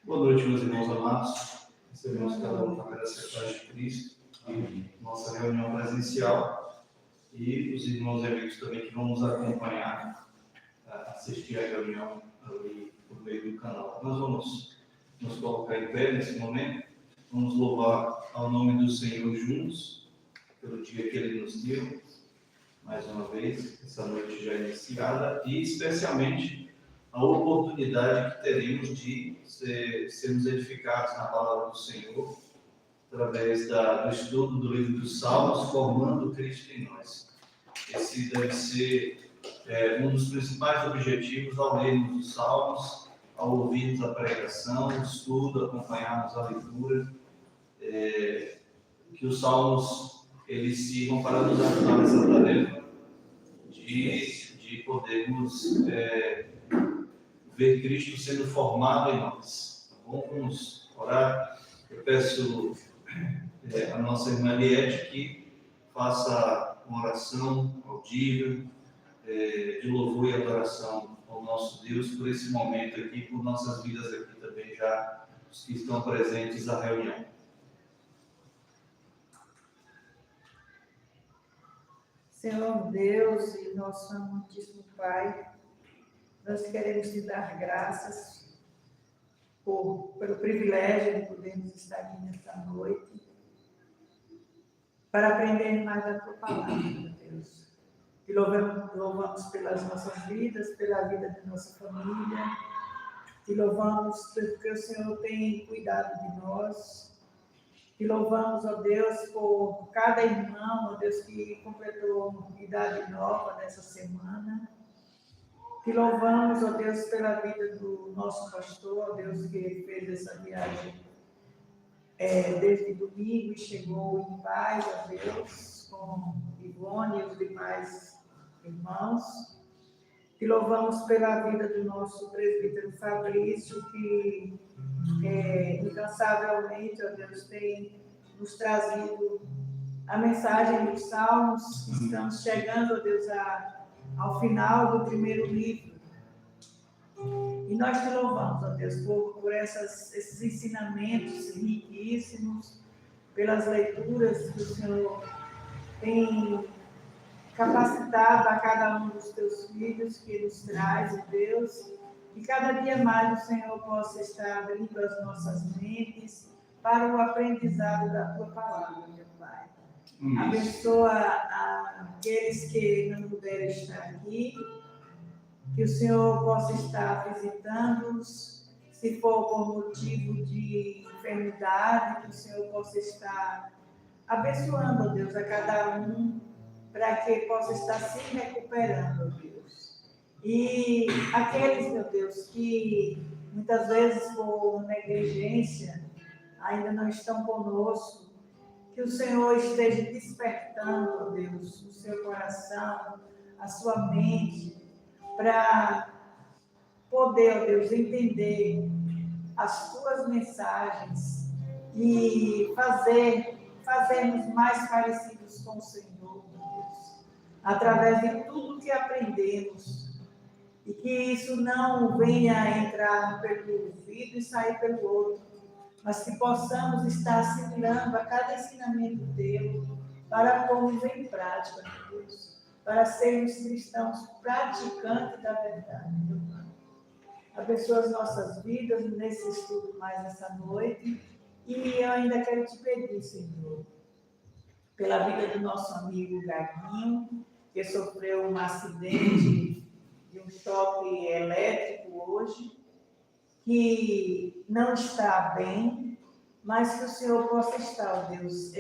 Boa noite, meus irmãos amados. Recebemos cada um com a graça e paz de Cristo. Nossa reunião presencial e os irmãos e amigos também que vão nos acompanhar, assistir a reunião ali por meio do canal. Nós vamos nos colocar em pé nesse momento. Vamos louvar ao nome do Senhor juntos, pelo dia que Ele nos deu, mais uma vez, essa noite já iniciada, e especialmente a oportunidade que teremos de sermos edificados na palavra do Senhor, através do estudo do livro dos Salmos, formando Cristo em nós. Esse deve ser um dos principais objetivos ao lermos os Salmos, ao ouvirmos a pregação, o estudo, acompanharmos a leitura, que os Salmos eles sirvam para nos ajudar nessa tarefa de podermos ver Cristo sendo formado em nós. Tá bom? Vamos orar. Eu peço a nossa irmã Eliette que faça uma oração audível, de louvor e adoração ao nosso Deus por esse momento aqui, por nossas vidas aqui também, já os que estão presentes na reunião. Senhor Deus e nosso amantíssimo Pai, nós queremos te dar graças pelo privilégio de podermos estar aqui nesta noite para aprender mais da tua palavra, meu Deus. Te louvamos pelas nossas vidas, pela vida de nossa família. Te louvamos porque o Senhor tem cuidado de nós. Te louvamos, ó Deus, por cada irmão, ó Deus, que completou idade nova nessa semana. Te louvamos, ó Deus, pela vida do nosso pastor, ó Deus, que fez essa viagem desde domingo e chegou em paz, ó Deus, com Ivone e os demais irmãos. Te louvamos pela vida do nosso presbítero Fabrício, que incansavelmente, ó Deus, tem nos trazido a mensagem dos Salmos. Estamos chegando, ó Deus, ao final do primeiro livro. E nós te louvamos, ó Deus, por esses ensinamentos riquíssimos, pelas leituras que o Senhor tem capacitado a cada um dos teus filhos que nos traz, ó Deus. Que cada dia mais o Senhor possa estar abrindo as nossas mentes para o aprendizado da tua palavra, meu Pai. Abençoa aqueles que não puderam estar aqui, que o Senhor possa estar visitando-os, se for por motivo de enfermidade, que o Senhor possa estar abençoando, ó Deus, a cada um, para que possa estar se recuperando, ó Deus. E aqueles, meu Deus, que muitas vezes por negligência ainda não estão conosco, que o Senhor esteja despertando, ó Deus, o seu coração, a sua mente, para poder, ó Deus, entender as tuas mensagens e fazermos mais parecidos com o Senhor, meu Deus, através de tudo que aprendemos. E que isso não venha entrar pelo ouvido e sair pelo outro, mas que possamos estar assimilando a cada ensinamento teu para pormos em prática, meu Deus, para sermos cristãos praticantes da verdade, meu Pai. Abençoa as nossas vidas nesse estudo mais essa noite. E eu ainda quero te pedir, Senhor, pela vida do nosso amigo Gaguinho, que sofreu um acidente de um choque elétrico hoje, que não está bem, mas que o Senhor possa estar, ó Deus,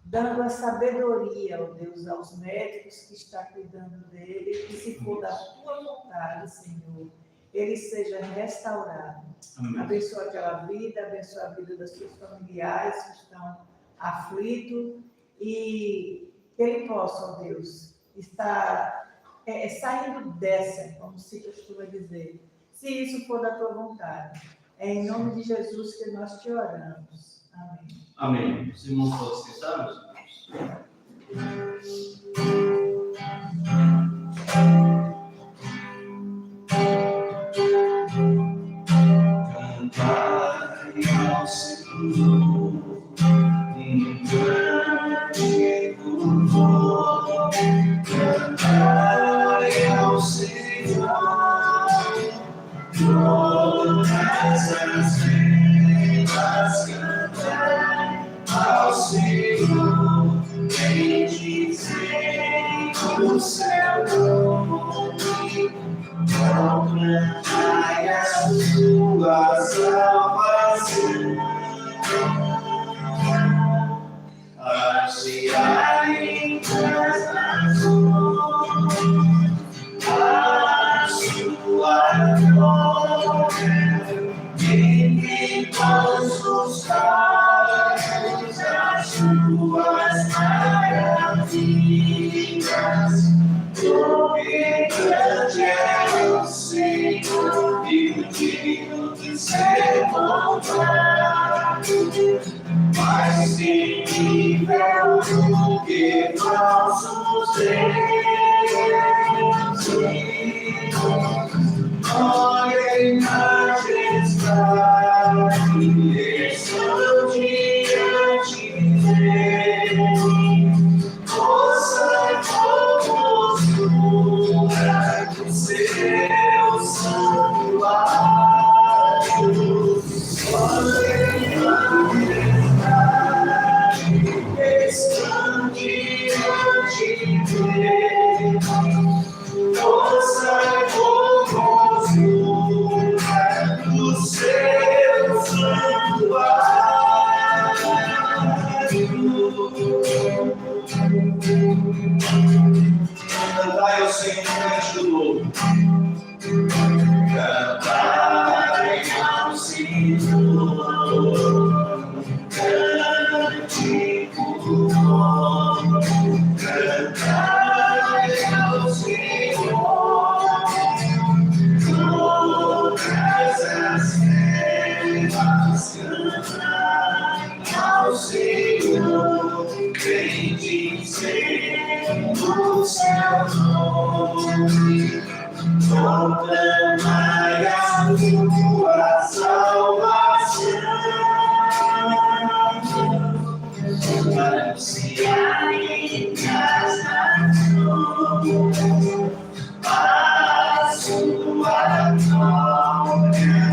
dando a sabedoria, ó Deus, aos médicos que estão cuidando dele, que se for da tua vontade, Senhor, ele seja restaurado. Amém. Abençoa aquela vida, abençoa a vida das suas familiares que estão aflitos e que ele possa, ó Deus, estar saindo dessa, como se costuma dizer, se isso for da tua vontade. É em nome de Jesus que nós te oramos. Amém. Amém. Os irmãos podem sentar, meus irmãos. Senhor, todas as vidas cantar ao Senhor, bendizei o seu nome, proclamai a sua salvação. Anunciar entre as nações a sua glória, entre todos os povos as suas maravilhas. Porque grande é o Senhor e digno de ser louvado, mais terrível do que falsos deuses. Olha em majestade, estão diante dele. Ouça formosura do seu santuário. Olha em majestade, estão diante dele. Ouça formosura do seu santuário. Cantai ao Senhor cante do louvor. Cantai ao Senhor, cante do louvor. Cantai ao Senhor, todas as terras cantai ao Senhor, bendizei o seu nome, proclamai a sua salvação. Anunciai nas nações a sua glória,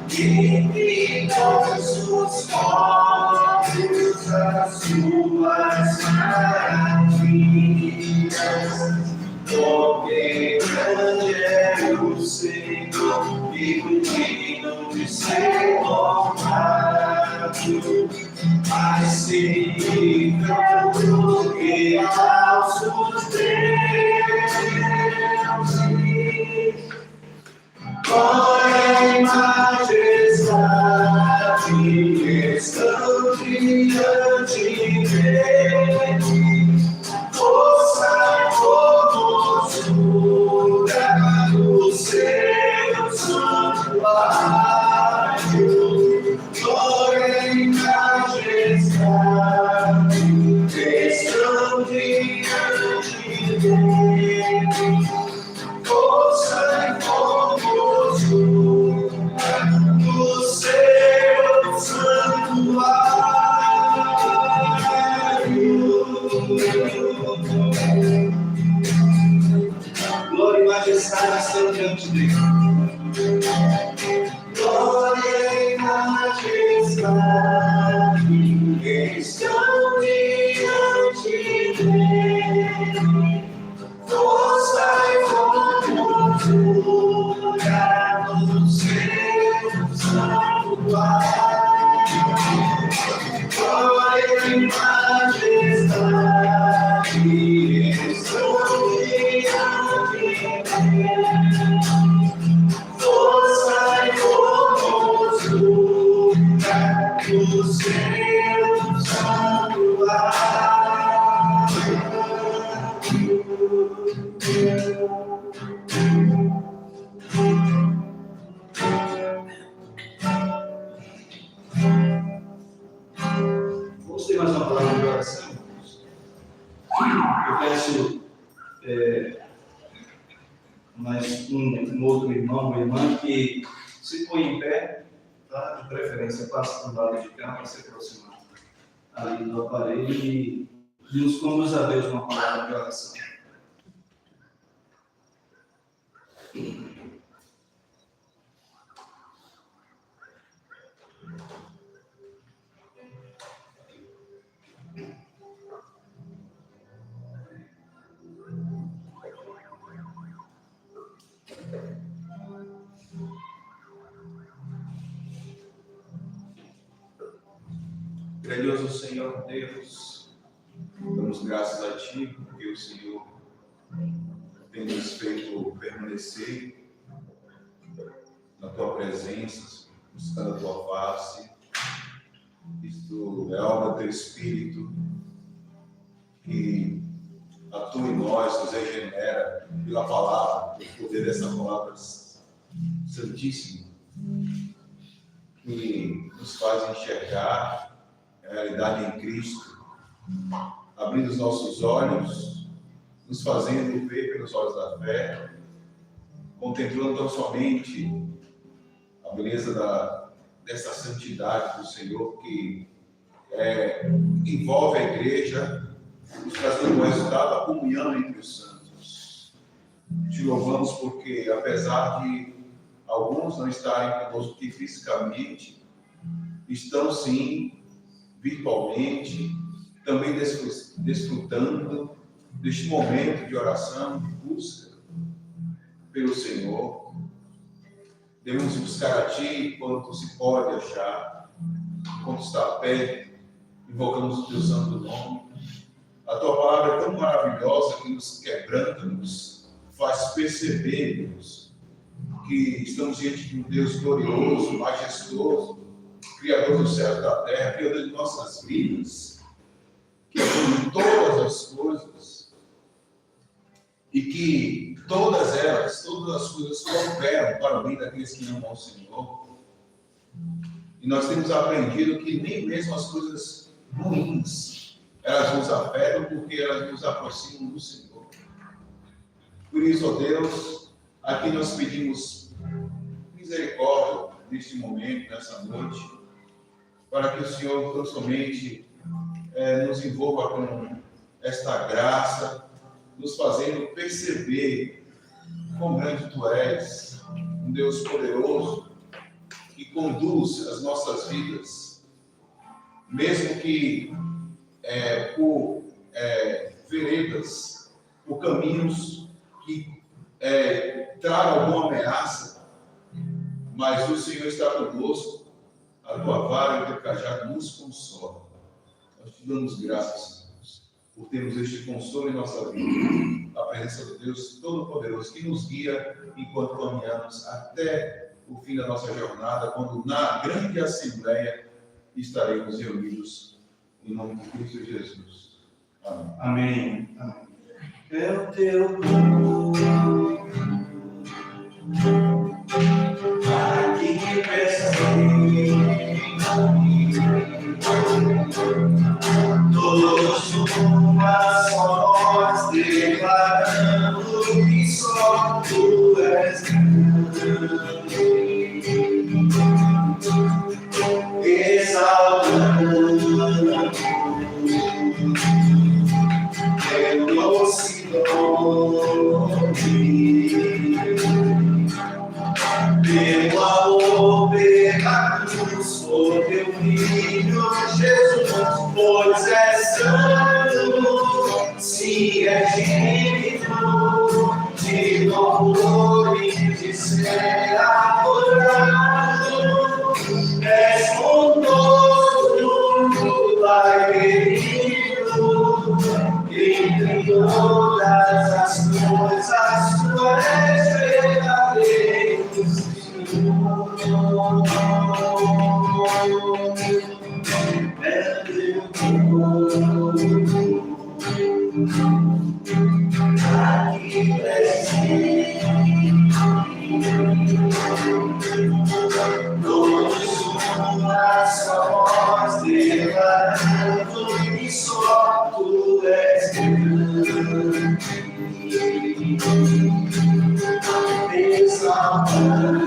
entre todos os povos as suas maravilhas. Porque grande é o Senhor e digno de ser louvado, mais terrível do que falsos deuses. Glória e majestade estão diante dele. Força e formosura do seu santuário. Glória e majestade estão diante dele. Força e formosura do seu santuário. Glória e majestade estão diante dele. Glória e majestade estão diante dele. Força e formosura do seu santuário. Glória e majestade estão diante dele. Força e formosura do seu Vamos ter mais uma palavra de oração. Eu peço mais um outro irmão ou irmã que se põe em pé, tá? De preferência, passe para o lado de cá para se aproximar ali do aparelho e nos conduz a Deus uma palavra de oração. Grandioso Senhor Deus, damos graças a Ti, porque o Senhor tem nos feito permanecer na Tua presença, buscando a Tua face. Isto é obra do Teu Espírito, que atua em nós, nos regenera pela palavra, pelo poder dessa palavra santíssima, que nos faz enxergar a realidade em Cristo, abrindo os nossos olhos, nos fazendo ver pelos olhos da fé, contemplando tão somente a beleza dessa santidade do Senhor que envolve a igreja, nos trazendo como resultado a comunhão entre os santos. Te louvamos porque, apesar de alguns não estarem conosco aqui fisicamente, estão sim virtualmente, também desfrutando deste momento de oração, de busca pelo Senhor. Devemos buscar a Ti quando se pode achar, quando está perto, invocamos o Teu santo nome. A Tua palavra é tão maravilhosa que nos quebranta, nos faz percebermos que estamos diante de um Deus glorioso, majestoso, Criador dos céus e da terra, Criador de nossas vidas, que é todas as coisas, e que todas as coisas cooperam para o bem daqueles que amam ao Senhor. E nós temos aprendido que nem mesmo as coisas ruins, elas nos afetam, porque elas nos aproximam do Senhor. Por isso, ó Deus, aqui nós pedimos misericórdia neste momento, nessa noite, para que o Senhor tão somente nos envolva com esta graça, nos fazendo perceber quão grande Tu és, um Deus poderoso, que conduz as nossas vidas, mesmo que por veredas, por caminhos que tragam alguma ameaça, mas o Senhor está conosco, a Tua vara e o Teu cajado nos consola. Nós Te damos graças, Deus, por termos este consolo em nossa vida, a presença do Deus Todo-Poderoso que nos guia enquanto caminhamos até o fim da nossa jornada, quando na grande assembleia estaremos reunidos em nome de Cristo Jesus. Amém. Amém. Amém. É o Teu nome aqui que todos uma só voz declarando que só Tu és grande, exaltando Teu doce nome, Teu amor pela cruz, por Teu filho Jesus, pois é santo, sim, é digno de louvor e de ser adorado, és bondoso, Pai querido, entre todas as coisas Tu és verdadeiro, Senhor. É Teu nome aqui presente, todos uma só voz declarando que só Tu és grande, exaltando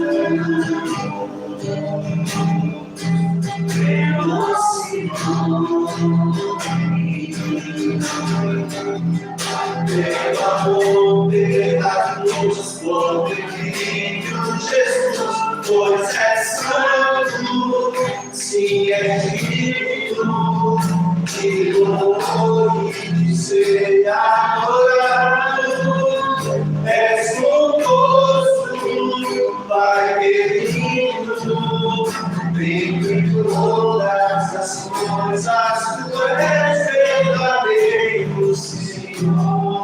Teu Teu amor pela cruz, por teu filho Jesus, pois é santo, sim, é digno de louvor e de ser adorado. És bondoso, Pai querido, dentro de todas as coisas, tu és verdadeiro, Senhor.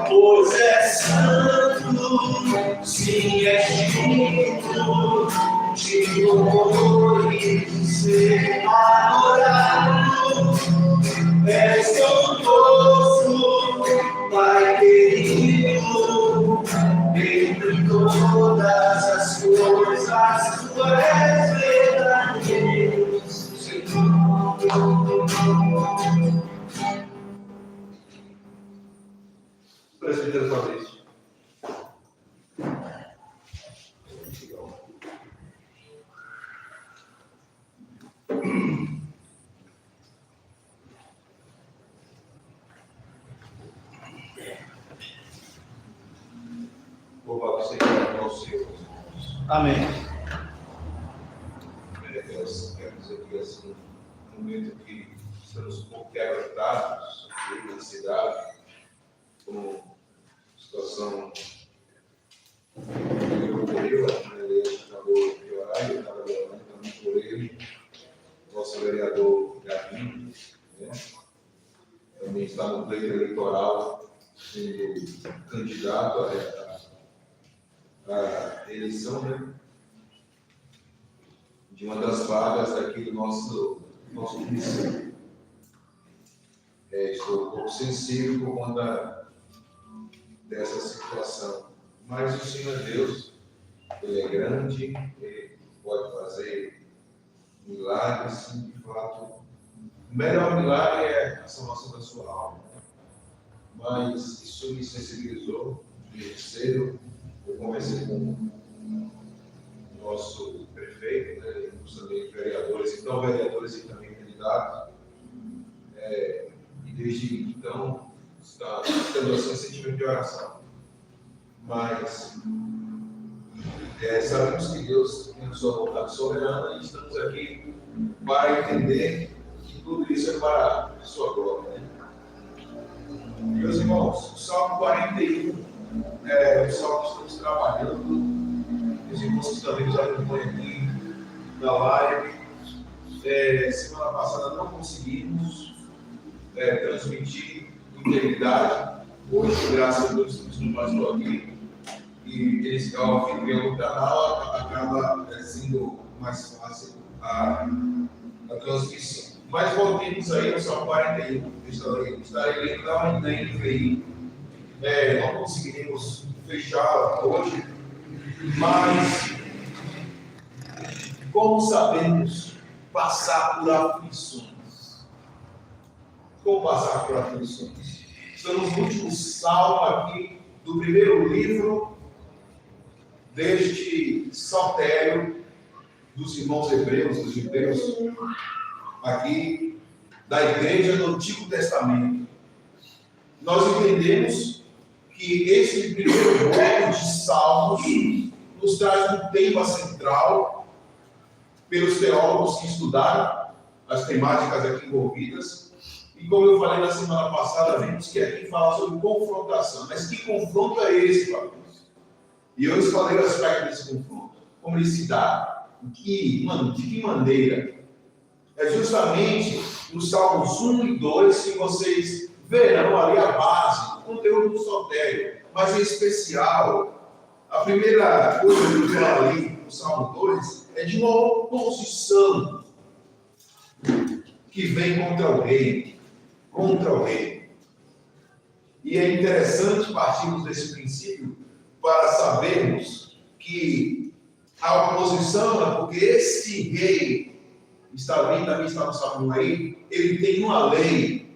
Pois é santo, sim, é digno de louvor e de ser adorado. És bondoso, Pai querido, dentro de todas as coisas, tu és verdadeiro, Senhor. Presbítero Fabrício. Louvado seja o Senhor. Amém. Quero dizer que assim, no momento que estamos um pouco quebrantados aqui na cidade, com situação que ocorreu, ele acabou de orar, eu estava orando também por ele, nosso vereador Gavinho, né? Também está no pleito eleitoral, sendo candidato à eleição, né? De uma das vagas aqui do nosso município. Estou um pouco sensível por conta dessa situação. Mas o Senhor é Deus, Ele é grande, Ele pode fazer milagres, sim, de fato. O melhor milagre é a salvação da sua alma. Mas isso me sensibilizou desde cedo. Eu conversei com o nosso prefeito, né, e também vereadores e também candidatos. E desde então, está tendo assim um sentimento de oração. Mas sabemos que Deus tem a sua vontade soberana e estamos aqui para entender que tudo isso é para a sua glória. Né? Meus irmãos, o Salmo 41 é o Salmo que estamos trabalhando. Os irmãos que também nos acompanham aqui na live. Semana passada não conseguimos transmitir integridade. Hoje, graças a Deus, estamos no pastor aqui. E eles ao vir do canal acaba sendo mais fácil a transmissão. Mas voltemos aí no Salmo 41. Estarei lendo da NVI. Não conseguiremos fechar hoje, mas como sabemos passar por aflições? Como passar por aflições? Estamos no último salmo aqui do primeiro livro deste saltério dos irmãos hebreus, dos judeus, aqui da igreja do Antigo Testamento. Nós entendemos que esse primeiro bloco de salmos nos traz um tema central pelos teólogos que estudaram as temáticas aqui envolvidas. E como eu falei na semana passada, vimos que aqui fala sobre confrontação. Mas que confronto é esse, Fabrício? E eu lhes falei o aspecto desse confronto. Como ele se dá? De que maneira? É justamente nos Salmos 1 e 2 que vocês verão ali a base, o conteúdo do saltério. Mas em especial, a primeira coisa que eu falo ali no Salmo 2 é de uma oposição que vem contra o rei. E é interessante partirmos desse princípio para sabermos que a oposição é porque esse rei está ali, também está no Salmo aí, ele tem uma lei,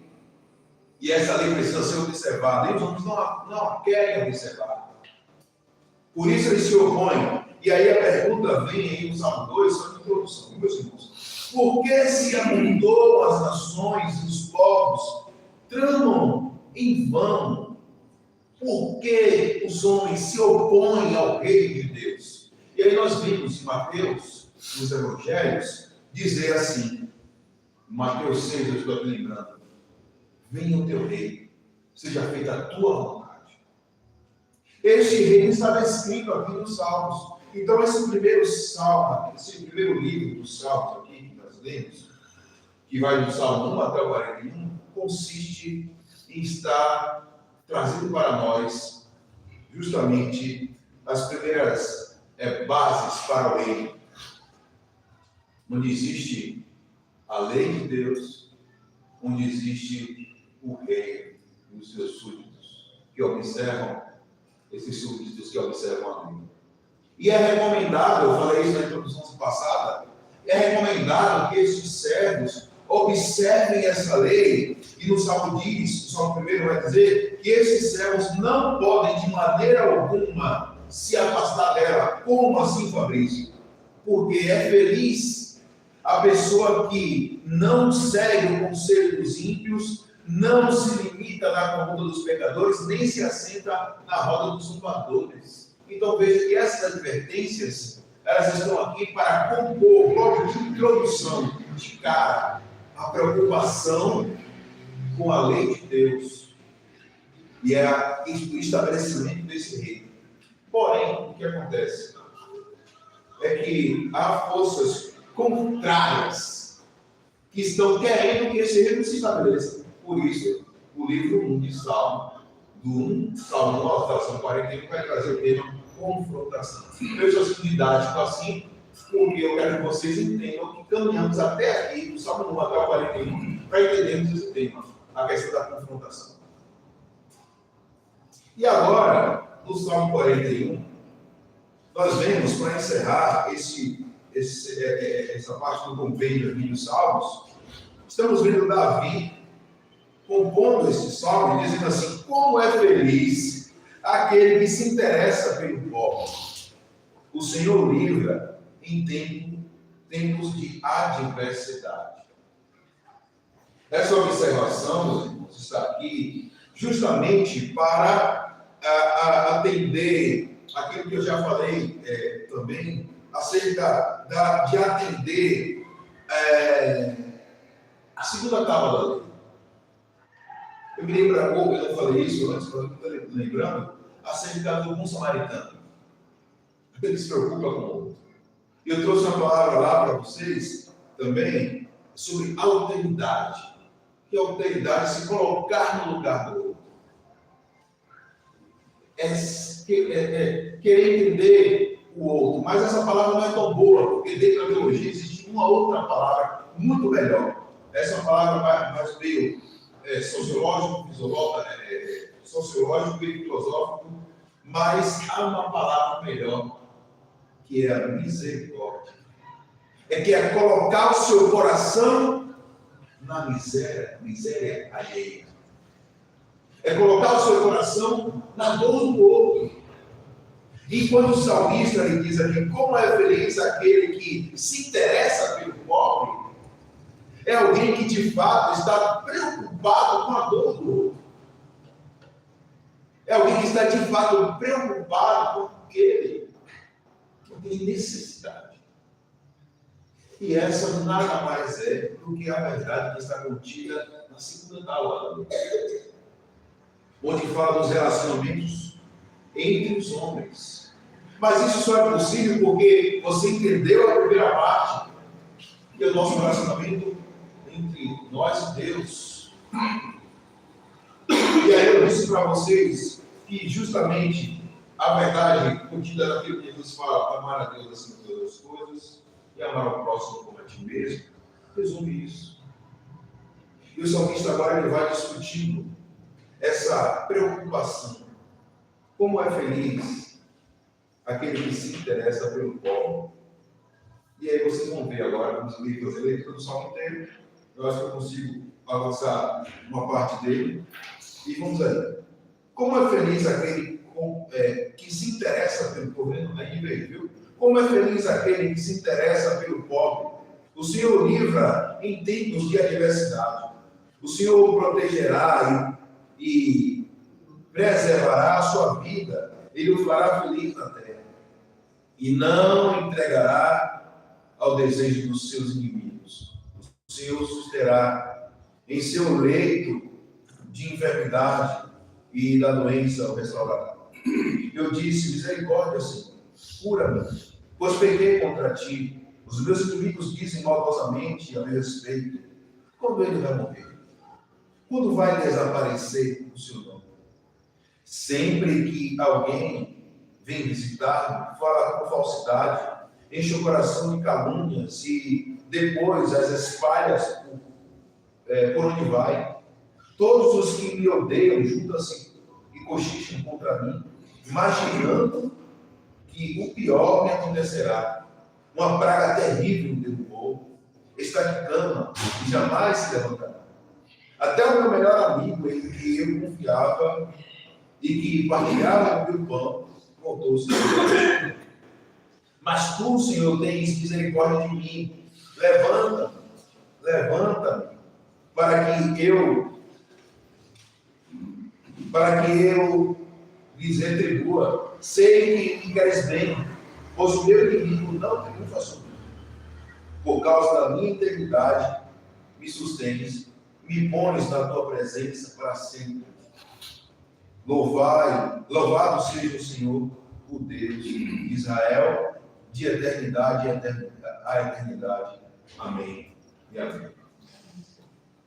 e essa lei precisa ser observada, e os homens não a querem observar. Por isso eles se opõem. E aí a pergunta vem aí no Salmo 2, só de introdução, meus irmãos. Por que se amontoam as nações e os povos, tramam em vão Por que os homens se opõem ao reino de Deus? E aí nós vimos em Mateus, nos Evangelhos, dizer assim, Mateus 6, eu estou aqui lembrando, venha o teu reino, seja feita a tua vontade. Este reino está descrito aqui nos Salmos. Então esse primeiro salmo, esse primeiro livro dos Salmos aqui que nós lemos, que vai do Salmo 1 até o 41, consiste em estar trazendo para nós justamente as primeiras bases para o reino, onde existe a lei de Deus, onde existe o rei e os seus súditos, que observam, esses súditos que observam a lei. E é recomendado, eu falei isso na introdução passada, é recomendado que esses servos observem essa lei, e no Salmo diz, o Salmo primeiro vai dizer, que esses servos não podem de maneira alguma se afastar dela. Como assim, Fabrício? Porque é feliz a pessoa que não segue o conselho dos ímpios, não se limita na conduta dos pecadores, nem se assenta na roda dos zombadores. Então veja que essas advertências, elas estão aqui para compor, logo de introdução, de cara, a preocupação com a lei de Deus e o estabelecimento desse reino. Porém, o que acontece é que há forças contrárias que estão querendo que esse reino se estabeleça. Por isso, o livro 1 de Salmo, Salmo 1 ao Salmo 41, vai trazer o tema confrontação. Eu sou didático assim, porque eu quero que vocês entendam que caminhamos até aqui, do Salmo 1 até o 41, para entendermos esse tema, a questão da confrontação. E agora, no Salmo 41, nós vemos, para encerrar essa parte do compêndio aqui dos Salmos, estamos vendo Davi compondo esse salmo, dizendo assim: como é feliz aquele que se interessa pelo pobre. O Senhor livra em tempos de adversidade. Essa observação, meus irmãos, está aqui justamente para atender aquilo que eu já falei também, acerca de atender a segunda tábua da lei. Eu me lembro há pouco, eu não falei isso antes, mas eu estou lembrando, acerca do bom samaritano. Ele se preocupa com o outro. E eu trouxe uma palavra lá para vocês também sobre alteridade. Que a alteridade é se colocar no lugar do outro. Querer entender o outro. Mas essa palavra não é tão boa, porque dentro da teologia existe uma outra palavra muito melhor. Essa é uma palavra mais meio sociológico e filosófico, mas há uma palavra melhor, que é a misericórdia. Que é colocar o seu coração na miséria alheia. É colocar o seu coração na dor do outro. E quando o salmista ele diz aqui, como é feliz aquele que se interessa pelo pobre, é alguém que de fato está preocupado com a dor do outro. É alguém que está de fato preocupado com aquele que tem necessidade. E essa nada mais é do que a verdade que está contida na segunda tábua, onde fala dos relacionamentos entre os homens. Mas isso só é possível porque você entendeu a primeira parte, que é o nosso relacionamento entre nós e Deus. E aí eu disse para vocês que justamente a verdade contida naquilo que Jesus fala, amar a Deus acima de todas as coisas e amar ao próximo como a ti mesmo, resume isso. E o salmista agora ele vai discutindo essa preocupação. Como é feliz aquele que se interessa pelo pobre. E aí vocês vão ver agora, vamos fazer a leitura do salmo inteiro. Eu acho que eu consigo avançar uma parte dele. E vamos aí. Como é feliz aquele que se interessa pelo pobre? Aí veio, viu? Como é feliz aquele que se interessa pelo pobre? O Senhor livra em tempos de adversidade. O Senhor o protegerá e preservará a sua vida, ele o fará feliz na terra, e não entregará ao desejo dos seus inimigos. O Senhor susterá em seu leito de enfermidade e da doença o restaurará. Eu disse: misericórdia, Senhor, cura-me, pois pequei contra ti. Os meus inimigos dizem maldosamente a meu respeito. Quando ele vai morrer? Quando vai desaparecer o seu nome? Sempre que alguém vem visitar-me, fala com falsidade, enche o coração de calúnias e depois as espalhas por onde vai. Todos os que me odeiam juntam-se e cochicham contra mim, imaginando que o pior me acontecerá. Uma praga terrível me derrubou, está de cama e jamais se levantará. Até o meu melhor amigo, em que eu confiava e que partilhava o meu pão, voltou-se. Mas tu, Senhor, tens misericórdia de mim. Levanta-me, para que eu lhes retribua. Sei que me queres bem, pois o meu inimigo não triunfa sobre mim. Por causa da minha integridade, me sustens, me pones na tua presença para sempre. Louvado seja o Senhor, o Deus de Israel, de eternidade a eternidade. Amém e amém.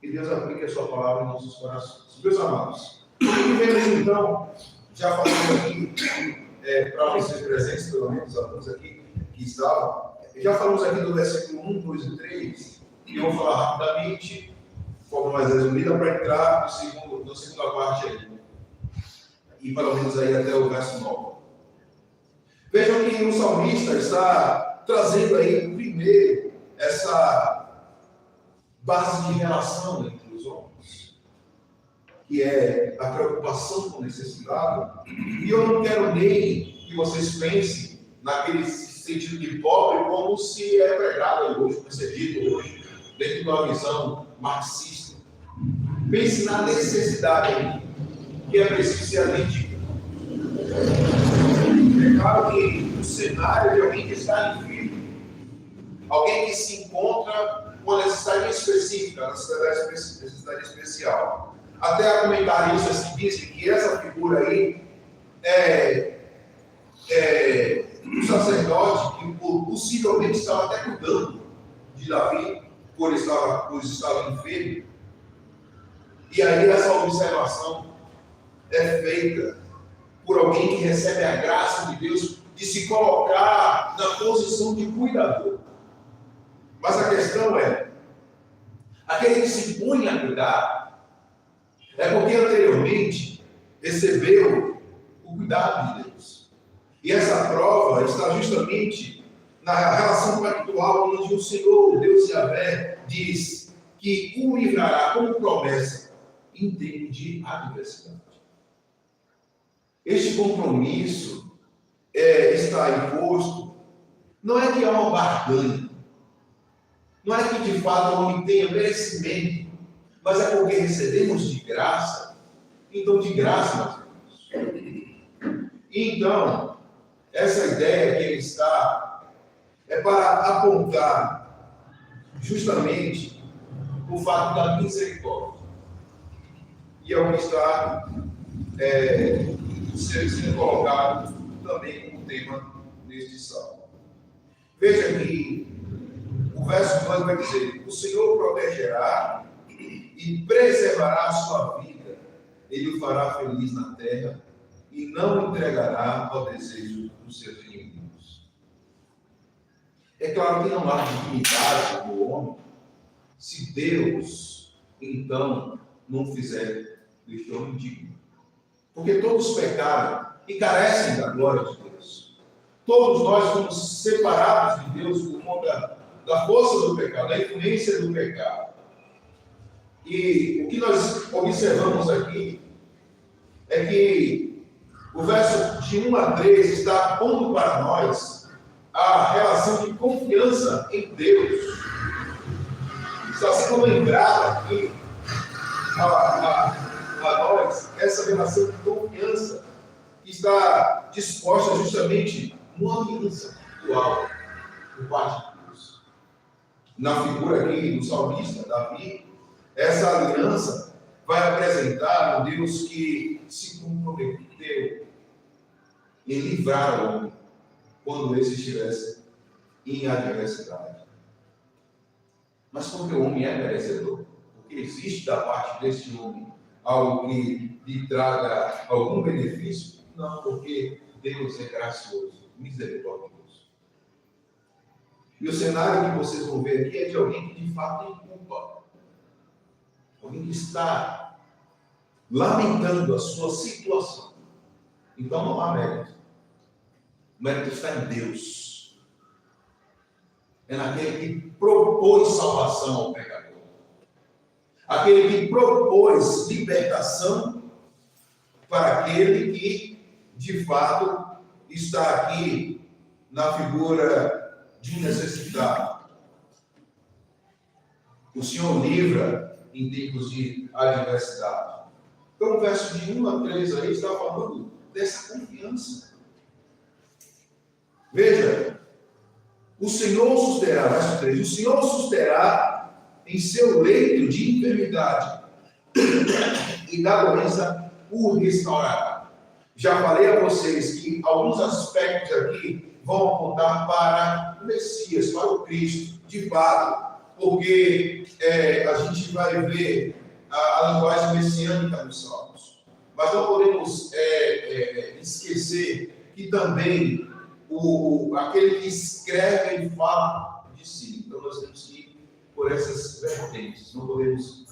Que Deus aplique a sua palavra em nossos corações. Meus amados, vemos então, já falamos aqui, para vocês presentes, pelo menos alguns aqui que estavam, já falamos aqui do versículo 1, 2 e 3, e eu vou falar rapidamente, de forma mais resumida, para entrar na segunda parte aí, e pelo menos aí até o verso 9. Vejam que o salmista está trazendo aí primeiro essa base de relação entre os homens, que é a preocupação com necessidade. E eu não quero nem que vocês pensem naquele sentido de pobre como se é pregado hoje, percebido hoje, dentro de uma visão marxista. Pense na necessidade aí, que é preciso ser atendido. É claro que o cenário de alguém que está enfermo, alguém que se encontra com uma necessidade específica, uma necessidade especial. Até há comentaristas que dizem que essa figura aí é um sacerdote que possivelmente estava até cuidando de Davi, pois estava enfermo. E aí essa observação é feita por alguém que recebe a graça de Deus de se colocar na posição de cuidador. Mas a questão é, aquele que se põe a cuidar é porque anteriormente recebeu o cuidado de Deus. E essa prova está justamente na relação pactual onde o Senhor, Deus Yahvé, diz que o livrará como promessa em tempo de adversidade. Este compromisso está imposto, não é que há uma barganha, não é que de fato o homem tenha merecimento, mas é porque recebemos de graça, então de graça nós temos. Então, essa ideia que ele está é para apontar justamente o fato da misericórdia. E é o que está sendo colocado também como tema neste salmo. Veja que o verso 2 vai dizer: o Senhor protegerá e preservará a sua vida, ele o fará feliz na terra e não entregará ao desejo dos seus inimigos. É claro que não há dignidade do homem se Deus, então, não fizer este homem digno. Porque todos pecaram e carecem da glória de Deus. Todos nós fomos separados de Deus por conta da força do pecado, da influência do pecado. E o que nós observamos aqui é que o verso de 1 a 3 está pondo para nós a relação de confiança em Deus. Está sendo lembrado aqui a nós essa relação de confiança que está disposta justamente numa aliança atual por parte de Deus. Na figura aqui do salmista, Davi, essa aliança vai apresentar um Deus que se comprometeu em livrar o homem quando esse estivesse em adversidade. Mas porque o homem é merecedor, porque existe da parte desse homem algo que lhe traga algum benefício? Não, porque Deus é gracioso, misericordioso. E o cenário que vocês vão ver aqui é de alguém que de fato tem culpa. Alguém que está lamentando a sua situação. Então não há mérito. O mérito está em Deus. É naquele que propôs salvação ao pecador. Aquele que propôs libertação para aquele que, de fato, está aqui na figura de um necessitado. O Senhor livra em tempos de adversidade. Então, o verso de 1 a 3 aí está falando dessa confiança. Veja, o Senhor susterá, verso 3, o Senhor susterá em seu leito de enfermidade e da doença o restaurará. Já falei a vocês que alguns aspectos aqui vão apontar para o Messias, para o Cristo, de fato, porque a gente vai ver a linguagem messiânica dos Salmos. Mas não podemos esquecer que também aquele que escreve e fala de si. Então nós temos que ir por essas vertentes. Não podemos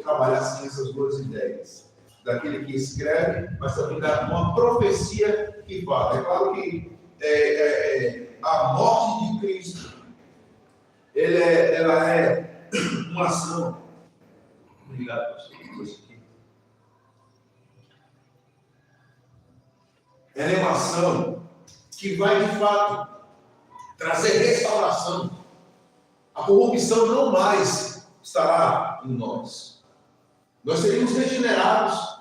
trabalhar sem essas duas ideias. Daquele que escreve, mas também da uma profecia que fala. É claro que a morte de Cristo ela é uma ação. Obrigado, pastor. Ela é uma ação que vai, de fato, trazer restauração. A corrupção não mais estará em nós. Nós seríamos regenerados,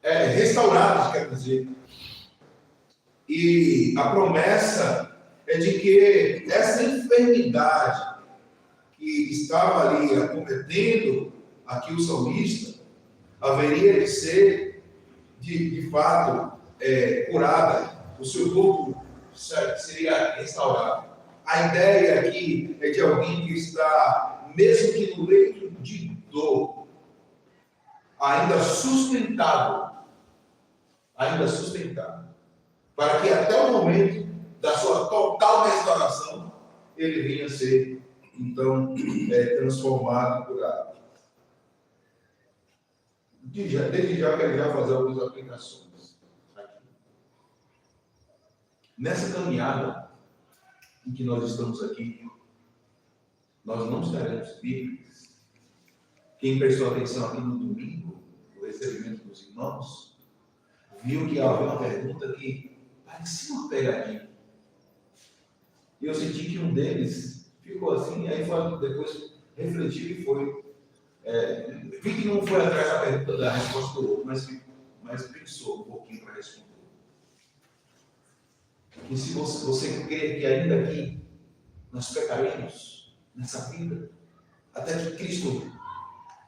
restaurados, quer dizer. E a promessa é de que essa enfermidade que estava ali acometendo aqui o salmista, haveria de ser, de fato, curada. O seu corpo seria restaurado. A ideia aqui é de alguém que está, mesmo que no leito de dor, ainda sustentado, para que até o momento da sua total restauração, ele venha a ser, então, transformado e curado. Desde já quero já fazer algumas aplicações aqui. Nessa caminhada em que nós estamos aqui, nós não estaremos bíblicos. Quem prestou atenção aqui no domingo, no recebimento dos irmãos, viu que havia uma pergunta que parecia uma pegadinha. E eu senti que um deles ficou assim, aí depois refletiu e foi. Vi que não foi atrás da pergunta da resposta do outro, mas pensou um pouquinho para responder. E se você crê que ainda aqui nós pecaremos nessa vida, até que Cristo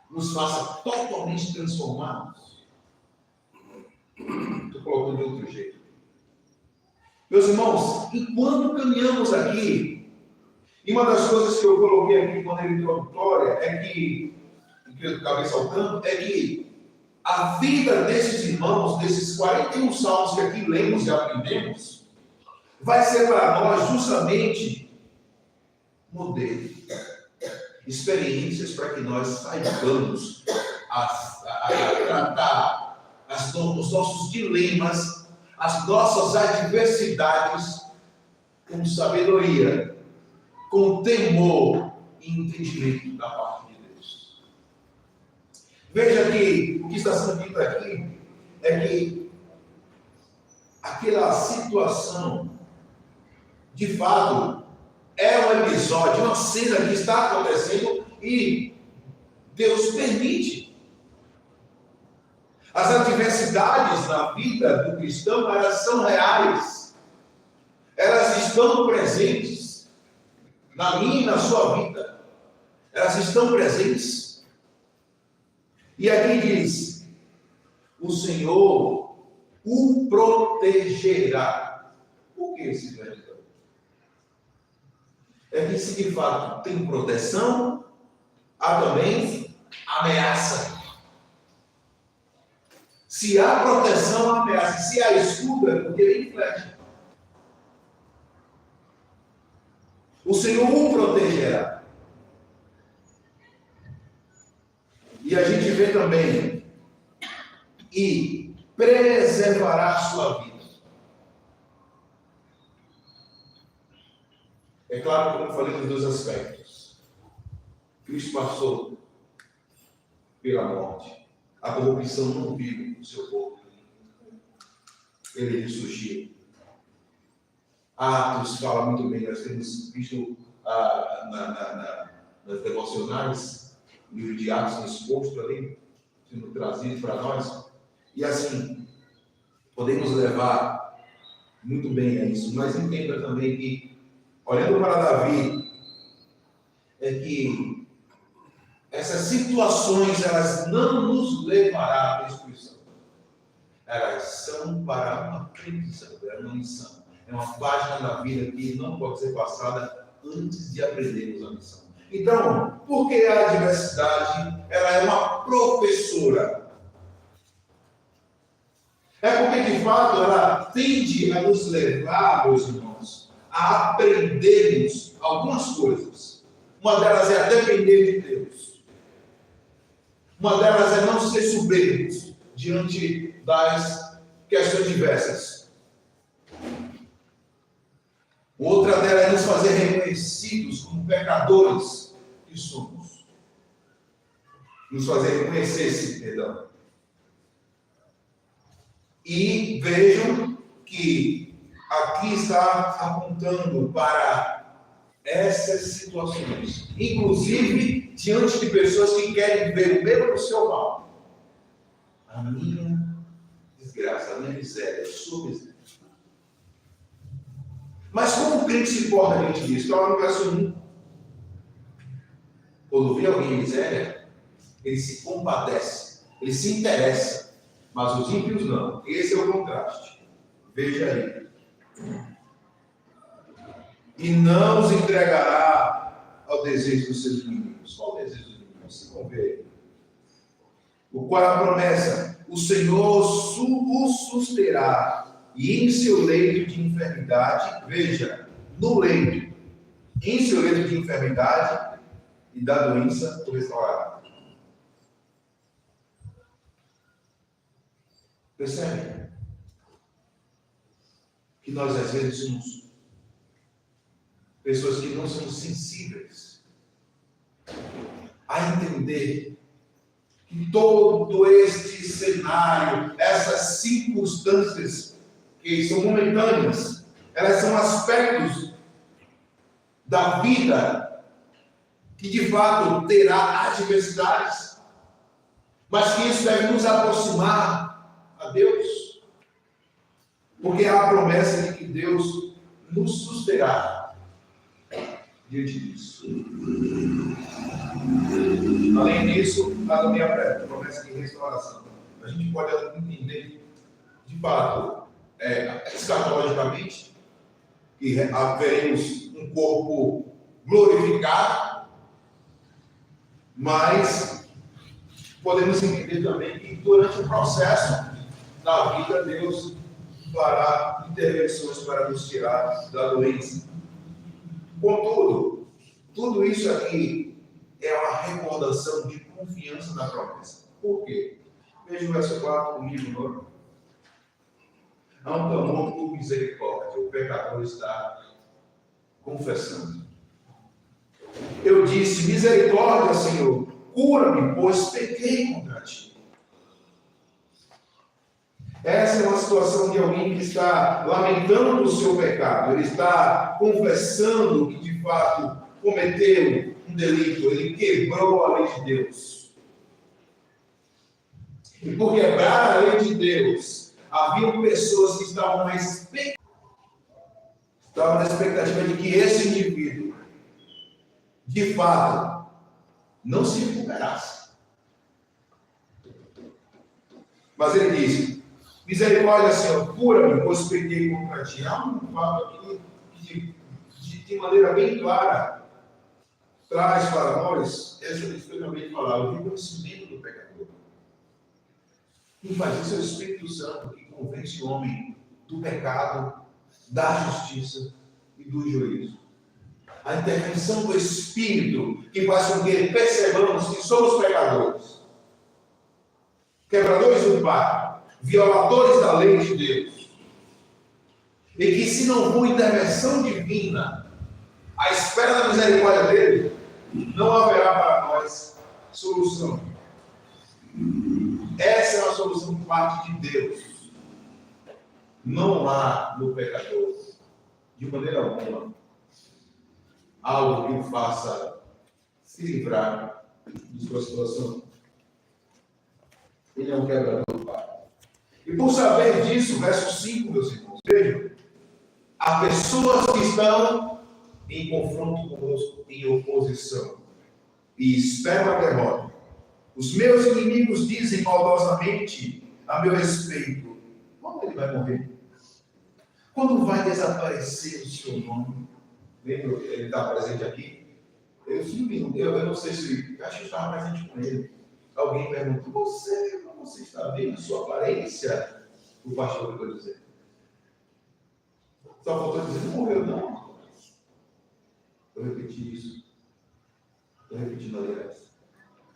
nos faça totalmente transformados, estou colocando de outro jeito. Meus irmãos, enquanto caminhamos aqui, e uma das coisas que eu coloquei aqui quando era introdutória é que eu acabei saltando, é que a vida desses irmãos, desses 41 salmos que aqui lemos e aprendemos, vai ser para nós justamente modelo, experiências para que nós saibamos tratar os nossos dilemas, as nossas adversidades com sabedoria, com temor e entendimento da parte de Deus. Veja que o que está sendo dito aqui é que aquela situação, de fato, é um episódio, uma cena que está acontecendo e Deus permite. As adversidades na vida do cristão, elas são reais. Elas estão presentes na minha e na sua vida. Elas estão presentes. E aqui diz, o Senhor o protegerá. Por que esse verbo? É que se de fato tem proteção, há também ameaça. Se há proteção, há ameaça. Se há escudo, é porque vem flecha. O Senhor o protegerá. E a gente vê também, e preservará a sua vida. É claro, como eu falei, nos dois aspectos. Cristo passou pela morte. A corrupção não vive no seu corpo. Ele ressurgiu. Atos fala muito bem, nós temos visto nas devocionais, o livro de Atos exposto ali, sendo trazido para nós. E assim, podemos levar muito bem a isso. Mas entenda também que, olhando para Davi, é que essas situações, elas não nos levarão à destruição. Elas são para uma aprendizagem, é uma lição. É uma página da vida que não pode ser passada antes de aprendermos a lição. Então, por que a adversidade? Ela é uma professora. É porque, de fato, ela tende a nos levar, meus irmãos, a aprendermos algumas coisas. Uma delas é a depender de Deus. Uma delas é não ser soberbos diante das questões diversas. Outra delas é nos fazer reconhecidos como pecadores que somos. Nos fazer reconhecer, perdão. E vejam que aqui está apontando para essas situações, inclusive diante de pessoas que querem ver o meu no seu mal. A minha desgraça, a minha miséria, a sua miséria. Mas como o crente se importa diante disso? Está lá no verso 1. Quando vê alguém em miséria, ele se compadece, ele se interessa. Mas os ímpios não. Esse é o contraste. Veja aí. E não os entregará ao desejo dos seus inimigos. Qual o desejo dos inimigos? Se convê. O qual é a promessa? O Senhor o susterá. E em seu leito de enfermidade, veja, no leito, em seu leito de enfermidade e da doença, o restaurará. Percebe? Que nós às vezes somos pessoas que não são sensíveis a entender que todo este cenário, essas circunstâncias que são momentâneas, elas são aspectos da vida que de fato terá adversidades, mas que isso deve nos aproximar a Deus, porque há a promessa de que Deus nos susterá diante disso. Além disso, há também a promessa de restauração. A gente pode entender, de fato, escatologicamente, que veremos um corpo glorificado, mas podemos entender também que durante o processo da vida, Deus fará intervenções para nos tirar da doença. Contudo, tudo isso aqui é uma recordação de confiança na promessa. Por quê? Veja o verso 4 comigo, não? Há um clamor por misericórdia, o pecador está confessando. Eu disse, misericórdia, Senhor, cura-me, pois pequei contra ti. Essa é uma situação de alguém que está lamentando o seu pecado, ele está confessando que de fato cometeu um delito, ele quebrou a lei de Deus. E por quebrar a lei de Deus, haviam pessoas que estavam na expectativa de que esse indivíduo, de fato, não se recuperasse. Mas ele diz: misericórdia, Senhor, cura-me, pois pequei contra ti. Há um fato aqui que, de maneira bem clara, traz para nós essa extremamente palavra, o reconhecimento do pecador. Quem faz isso é o Espírito Santo, que convence o homem do pecado, da justiça e do juízo. A intervenção do Espírito que faz com que percebamos que somos pecadores, quebradores do pacto, violadores da lei de Deus, e que se não for intervenção divina, à espera da misericórdia dele, não haverá para nós solução. Essa é uma solução por parte de Deus. Não há no pecador, de maneira alguma, algo que o faça se livrar de sua situação. Ele é um quebrador do pacto. E por saber disso, verso 5, meus irmãos, vejam, há pessoas que estão em confronto conosco, em oposição, e esperam a derrota. Os meus inimigos dizem maldosamente a meu respeito: quando ele vai morrer? Quando vai desaparecer o seu nome? Lembra, ele está presente aqui? Eu não sei se, acho que estava presente com ele. Alguém perguntou: você está vendo sua aparência? O pastor ficou dizendo. Só faltou dizer: não morreu, não. Eu repeti isso. Estou repetindo, aliás.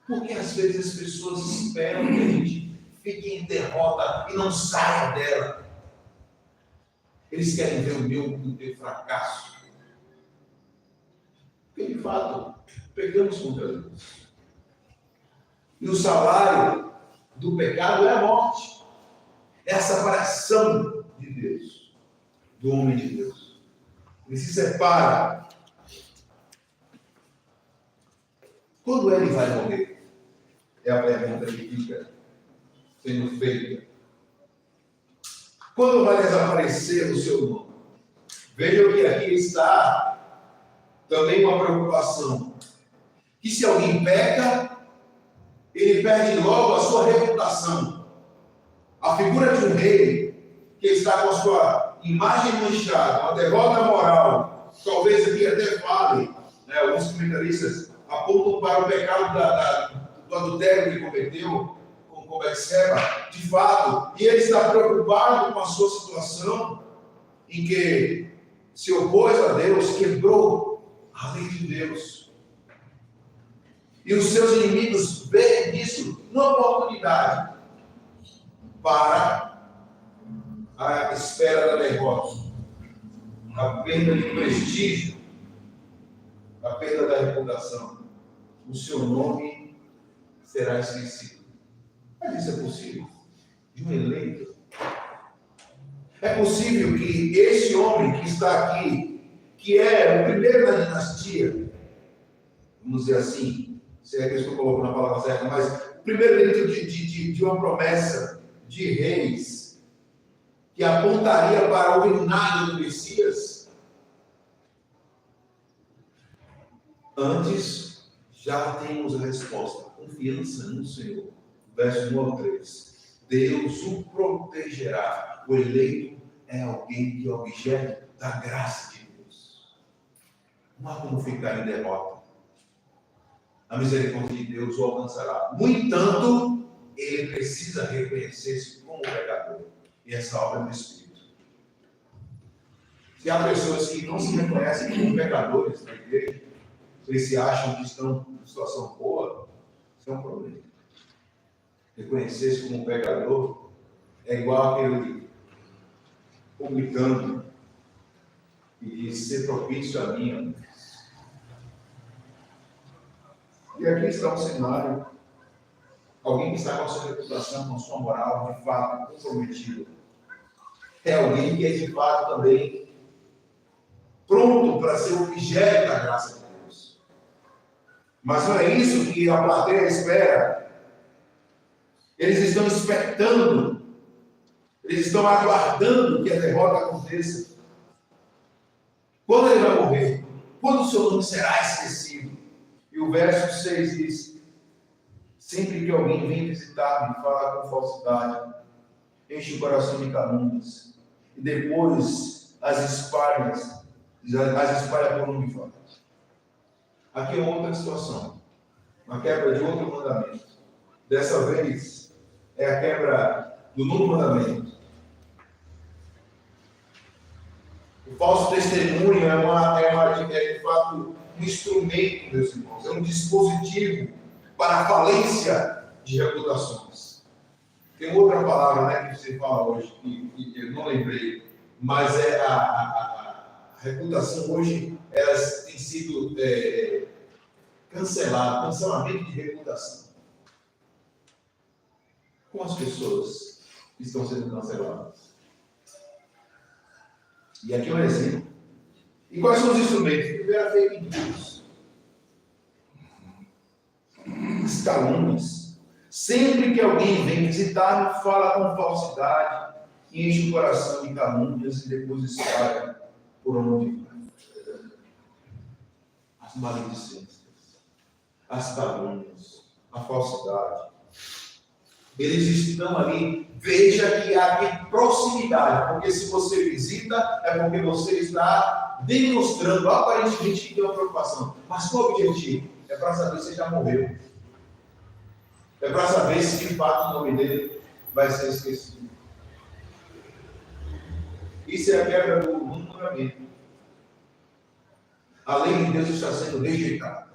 Porque às vezes as pessoas esperam que a gente fique em derrota e não saia dela. Eles querem ver o teu fracasso. Porque de fato, pegamos contra Deus. E o salário do pecado é a morte. É a separação de Deus, do homem de Deus. Ele se separa. Quando ele vai morrer? É a pergunta que fica sendo feita. Quando vai desaparecer o seu nome? Vejam que aqui está também uma preocupação. Que se alguém peca, ele perde logo a sua reputação. A figura de um rei que está com a sua imagem manchada, uma derrota moral, talvez aqui até fale, né, alguns comentaristas apontam para o pecado do adultério que cometeu com Betseba, de fato, e ele está preocupado com a sua situação, em que se opôs a Deus, quebrou a lei de Deus. E os seus inimigos veem nisso uma oportunidade para a espera da derrota, a perda de prestígio, a perda da reputação. O seu nome será esquecido. Mas isso é possível? De um eleito? É possível que esse homem que está aqui, que é o primeiro da dinastia, vamos dizer assim, se é que eu estou colocando a palavra certa, mas o primeiro dentro de uma promessa de reis, que apontaria para o reinado do Messias, antes já temos a resposta: confiança no Senhor. Verso 1 ao 3. Deus o protegerá. O eleito é alguém que é objeto da graça de Deus. Não há como ficar em derrota. A misericórdia de Deus o alcançará. No entanto, ele precisa reconhecer-se como pecador. E essa obra é do Espírito. Se há pessoas que não se reconhecem como pecadores na igreja, eles se acham que estão em situação boa, isso é um problema. Reconhecer-se como pecador é igual aquele publicano que diz: ser propício a mim. E aqui está um cenário: alguém que está com a sua reputação, com a sua moral de fato comprometida. É alguém que é de fato também pronto para ser objeto da graça de Deus. Mas não é isso que a plateia espera. Eles estão expectando, eles estão aguardando que a derrota aconteça. Quando ele vai morrer? Quando o seu nome será esquecido? E o verso 6 diz: sempre que alguém vem visitar-me, fala com falsidade, enche o coração de calúnias, e depois as espalha por onde vai. Aqui é outra situação, uma quebra de outro mandamento. Dessa vez é a quebra do novo mandamento. O falso testemunho é de fato um instrumento, meus irmãos, é um dispositivo para a falência de reputações. Tem outra palavra, né, que você fala hoje, que eu não lembrei, mas é a reputação hoje, elas têm sido canceladas, cancelamento de reputação. Com as pessoas que estão sendo canceladas. E aqui é um exemplo. E quais são os instrumentos? Primeiro, a fake news. As calúnias. Sempre que alguém vem visitar-me, fala com falsidade, enche o coração de calúnias e depois espalha por onde vai. As maledicências, as calúnias, a falsidade. Eles estão ali. Veja que há proximidade, porque se você visita, é porque você está demonstrando aparentemente que tem uma preocupação. Mas qual o objetivo? É para saber se já morreu. É para saber se de fato o nome dele vai ser esquecido. Isso é a quebra do mandamento. A lei de Deus está sendo rejeitada.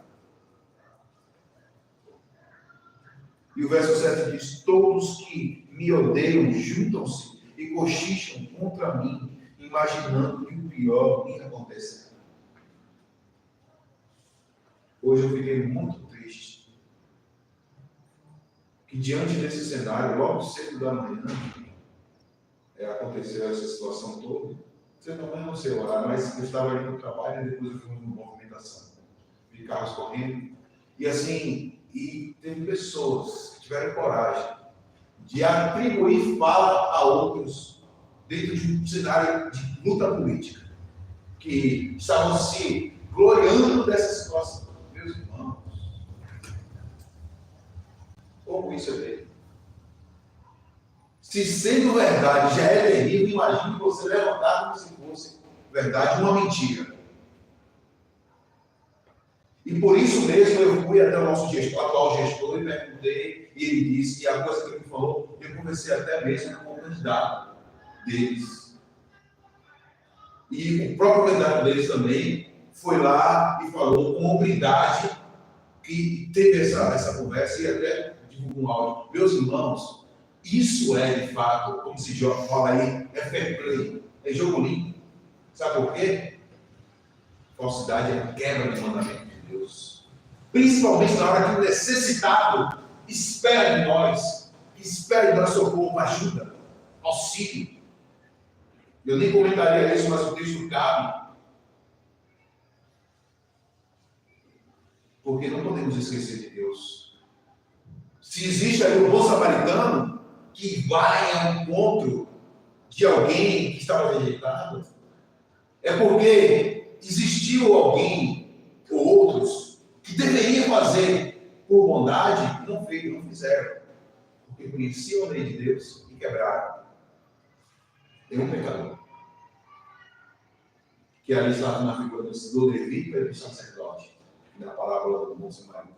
E o verso 7 diz: todos que me odeiam juntam-se e cochicham contra mim, imaginando que o pior me acontecerá. Hoje eu fiquei muito triste que diante desse cenário, logo cedo da manhã, aconteceu essa situação toda. Você também não sei orar, mas eu estava ali no trabalho e depois eu fui numa movimentação. Vi carros correndo. E assim, teve pessoas que tiveram coragem de atribuir fala a outros dentro de um cenário de luta política, que estavam se gloriando dessa situação. Meus irmãos, como isso é bem? Se sendo verdade já é terrível, imagine você levantar como se fosse verdade uma mentira. E por isso mesmo eu fui até o nosso atual gestor e perguntei, e ele disse, e a coisa que ele me falou, eu conversei até mesmo com o candidato deles. E o próprio candidato deles também foi lá e falou com hombridade, que teve essa conversa e até divulgou um áudio. Meus irmãos, isso é de fato, como se fala aí, é fair play, é jogo limpo. Sabe por quê? Falsidade é quebra de mandamento de Deus. Principalmente na hora que o necessitado espera de nós socorro, ajuda, auxílio. Eu nem comentaria isso, mas o texto cabe. Porque não podemos esquecer de Deus. Se existe aí um bom samaritano que vai ao encontro de alguém que estava rejeitado, é porque existiu alguém ou outros que deveriam fazer por bondade e não fizeram, porque conheciam a lei de Deus e quebraram. Tem um pecador que ali está na figura do levita e do sacerdote, na parábola do bom samaritano.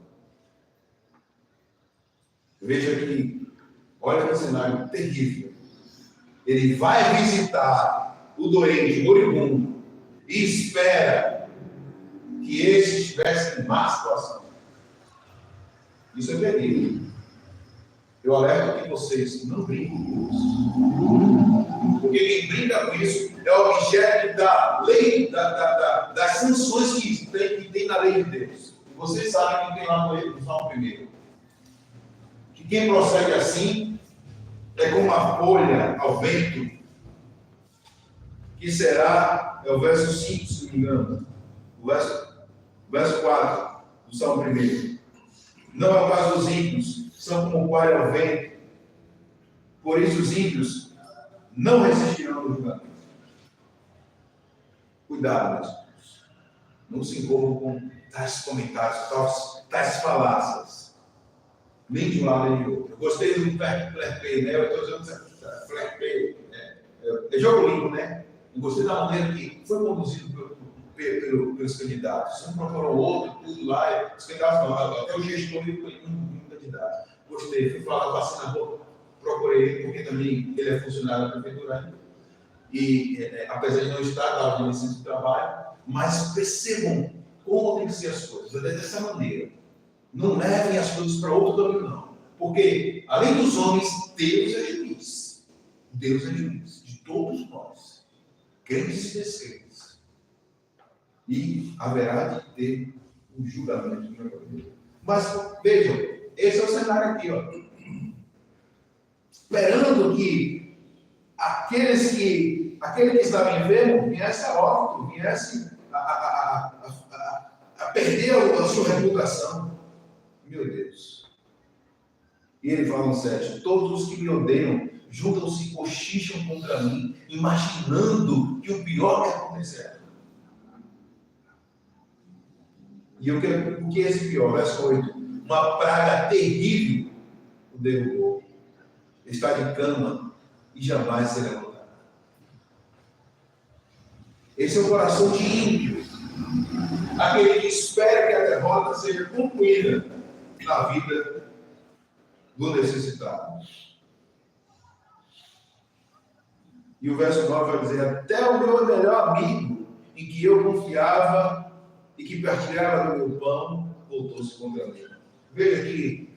Veja que, olha que cenário terrível. Ele vai visitar o doente, moribundo, e espera que esse estivesse em má situação. Isso é terrível. Eu alerto aqui vocês, não brinquem com isso. Porque quem brinca com isso é objeto da lei, das sanções que tem na lei de Deus. E vocês sabem que tem lá no Salmo 1. Que quem prossegue assim é como uma folha ao vento, que será, é o verso 5, se não me engano, o verso 4 do Salmo 1. Não é o caso dos ímpios, são como palha ao vento, Por isso os ímpios não resistirão no julgamento. Cuidado, meus irmãos. Não se envolvam com tais comentários, tais falácias. Nem de um lado nem de outro. Eu gostei do Black Play, né? Eu estou dizendo Black Play, né? É jogo limpo, né? Eu gostei da maneira que foi conduzido pelos candidatos. Um procurou o outro, tudo lá. Os candidatos não, até o gestor e um candidato. Gostei. Fui falar com a senadora, procurei ele, porque também ele é funcionário da prefeitura ainda. E, apesar de não estar dado licença de trabalho, mas percebam como tem que ser as coisas. É dessa maneira. Não levem as coisas para outro caminho, não. Porque, além dos homens, Deus é juiz. Deus é juiz de todos nós, crentes e descrentes. E haverá de ter um julgamento. Mas, vejam, esse é o cenário aqui, ó. Esperando que aquele que estava enfermo viesse a óbito, viesse a perder a sua reputação. Meu Deus. E ele fala no 7, todos os que me odeiam juntam-se e cochicham contra mim, imaginando que o pior vai acontecer. E o que é esse pior? Verso 8. Uma praga terrível o derrubou. Está de cama e jamais se levantará. Esse é o coração de ímpio. Aquele que espera que a derrota seja concluída na vida do necessitado. E o verso 9 vai dizer, até o meu melhor amigo, em que eu confiava e que partilhava do meu pão, voltou-se contra mim. Veja que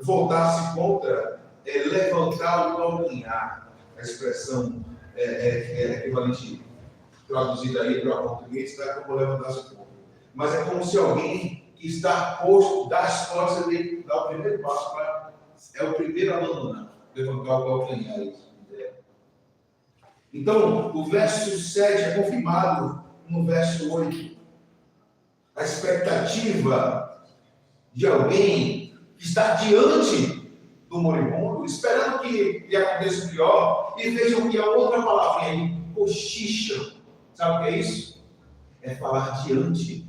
voltar-se contra é levantar o calcanhar. A expressão é equivalente, traduzida aí para o português, está como levantar-se contra. Mas é como se alguém que está posto, dá as costas e dá o primeiro passo é o primeiro a abandonar, levantar o calcanhar. Então, o verso 7 é confirmado no verso 8. A expectativa de alguém que está diante do moribundo, esperando que lhe aconteça o pior, e vejam que a outra palavrinha aí, cochicham. Sabe o que é isso? É falar diante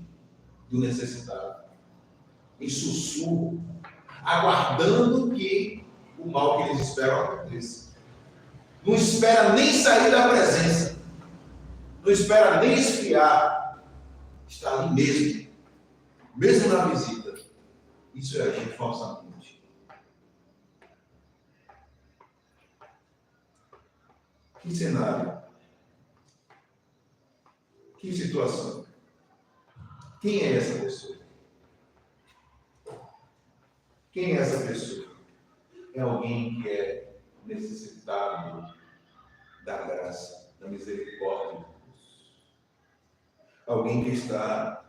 do necessitado, em sussurro, aguardando que o mal que eles esperam aconteça. Não espera nem sair da presença, não espera nem esfriar, está ali mesmo na visita. Isso é agir falsamente. Que cenário? Que situação? Quem é essa pessoa? Quem é essa pessoa? É alguém que é necessitado da graça, da misericórdia de Deus. Alguém que está,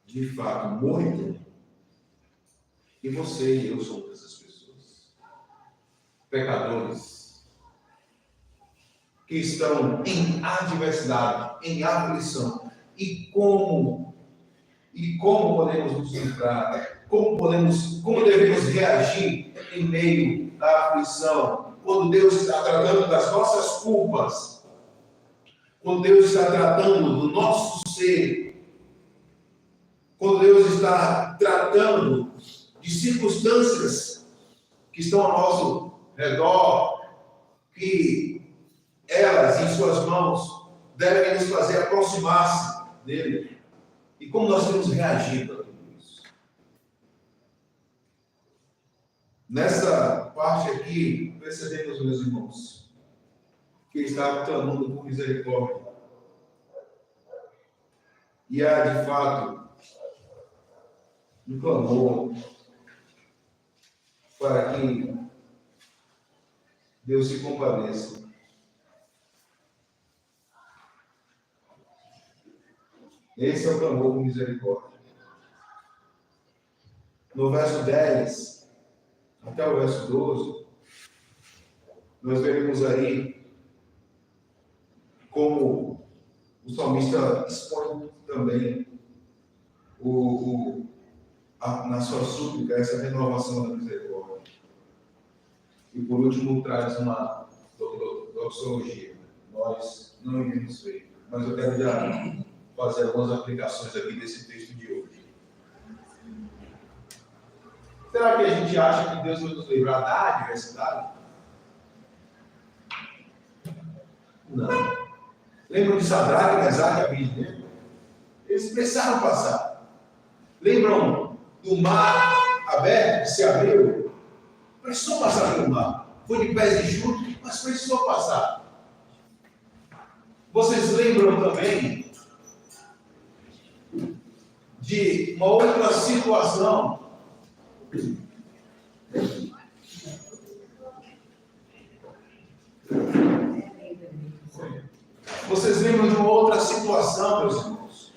de fato, morto. E você e eu somos essas pessoas. Pecadores. Que estão em adversidade, em aflição. E como podemos nos livrar? Como devemos reagir em meio à aflição? Quando Deus está tratando das nossas culpas, quando Deus está tratando do nosso ser, quando Deus está tratando de circunstâncias que estão ao nosso redor, que elas, em suas mãos, devem nos fazer aproximar-se dele. E como nós temos reagido a tudo isso? Nessa parte aqui, percebemos, meus irmãos, que ele está clamando por misericórdia. E há, de fato, um clamor para que Deus se compadeça. Esse é o clamor por misericórdia. No verso 10 até o verso 12, nós veremos aí como o salmista expõe também na sua súplica essa renovação da misericórdia. E por último, traz uma doxologia. Nós não iremos ver, mas eu quero já fazer algumas aplicações aqui desse texto de hoje. Será que a gente acha que Deus vai nos livrar da adversidade? Não. Lembram de Sadraque, Mesaque e Abednego? Eles precisaram passar. Lembram do mar aberto que se abriu? Precisou passar pelo mar. Foi de pés enxutos, mas precisou passar. Vocês lembram também de uma outra situação? Vocês lembram de uma outra situação, meus irmãos,